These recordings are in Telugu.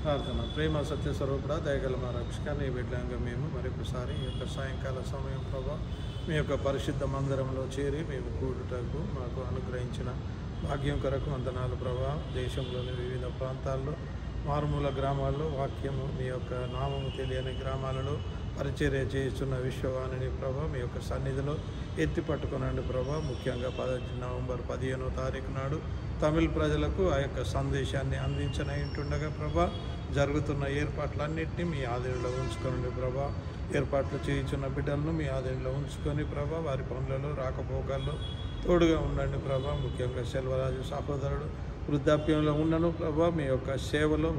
ప్రార్థన. ప్రేమ సత్య స్వరూపుడ దయగల మా రక్షక నీ బిడ్డంగా మేము మరొకసారి ఈ యొక్క సాయంకాల సమయం ప్రభా మీ యొక్క పరిశుద్ధ మందిరంలో చేరి మేము కూడుటకు మాకు అనుగ్రహించిన భాగ్యం కొరకు వందనాలు ప్రభా. దేశంలోని వివిధ ప్రాంతాల్లో మారుమూల గ్రామాల్లో వాక్యము మీ యొక్క నామము తెలియని గ్రామాలలో పరిచర్య చేస్తున్న విశ్వవాణిని ప్రభా మీ యొక్క సన్నిధిలో ఎత్తి పట్టుకునండి ప్రభా. ముఖ్యంగా నవంబర్ 15వ తారీఖు నాడు తమిళ ప్రజలకు ఆ యొక్క సందేశాన్ని అందించనయింటుండగా ప్రభా జరుగుతున్న ఏర్పాట్లన్నింటినీ మీ ఆధీనంలో ఉంచుకోండి ప్రభా. ఏర్పాట్లు చేయించున్న బిడ్డలను మీ ఆధీనంలో ఉంచుకొని ప్రభా వారి పనులలో రాకపోకల్లో తోడుగా ఉండండి ప్రభా. ముఖ్యంగా సెల్వరాజు సహోదరుడు వృద్ధాప్యంలో ఉన్నను ప్రభా మీ యొక్క సేవలో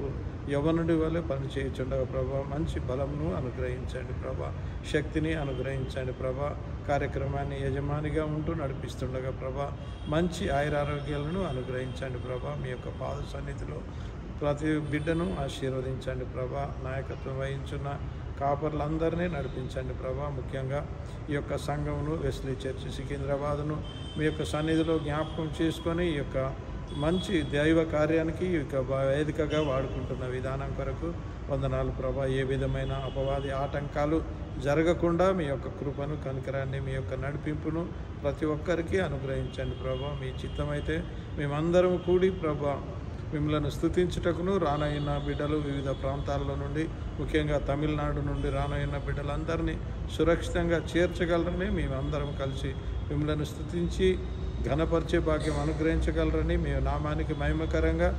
యవ్వనుడి వల్ల పని చేయించుండగా ప్రభా మంచి బలంను అనుగ్రహించండి ప్రభా, శక్తిని అనుగ్రహించండి ప్రభా. కార్యక్రమాన్ని యజమానిగా ఉంటూ నడిపిస్తుండగా ప్రభా మంచి ఆయురారోగ్యాలను అనుగ్రహించండి ప్రభా. మీ యొక్క పాద సన్నిధిలో ప్రతి బిడ్డను ఆశీర్వదించండి ప్రభా. నాయకత్వం వహించున్న కాపర్లందరినీ నడిపించండి ప్రభా. ముఖ్యంగా ఈ యొక్క సంఘమును వెస్లీ చర్చ్ సికింద్రాబాద్ను మీ యొక్క సన్నిధిలో జ్ఞాపకం చేసుకొని ఈ యొక్క మంచి దైవ కార్యానికి ఇక వేదికగా వాడుకుంటున్న విధానం కొరకు వందనాలు ప్రభా. ఏ విధమైన అపవాది ఆటంకాలు జరగకుండా మీ యొక్క కృపను కనికరాన్ని మీ యొక్క నడిపింపును ప్రతి ఒక్కరికి అనుగ్రహించండి ప్రభా. మీ చిత్తమైతే మేమందరం కూడి ప్రభా మిమ్మల్ని స్తుతించుటకును రానయ్యున్న బిడ్డలు వివిధ ప్రాంతాల్లో నుండి ముఖ్యంగా తమిళనాడు నుండి రానయ్యున్న బిడ్డలందరినీ సురక్షితంగా చేర్చగలరని మేమందరం కలిసి మిమ్మల్ని స్తుతించి ఘనపరిచే భాగ్యం అనుగ్రహించగలరని మీ నామానికి మహిమకరంగా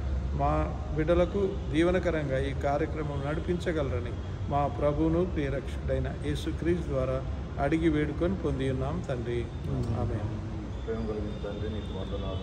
మా బిడ్డలకు దీవెనకరంగా ఈ కార్యక్రమం నడిపించగలరని మా ప్రభువును ప్రియరక్షకుడైన యేసుక్రీస్తు ద్వారా అడిగి వేడుకొని పొంది ఉన్నాం తండ్రి. ఆమేన్. ప్రేమ కలిగిన తండ్రి నీకు వందనాలు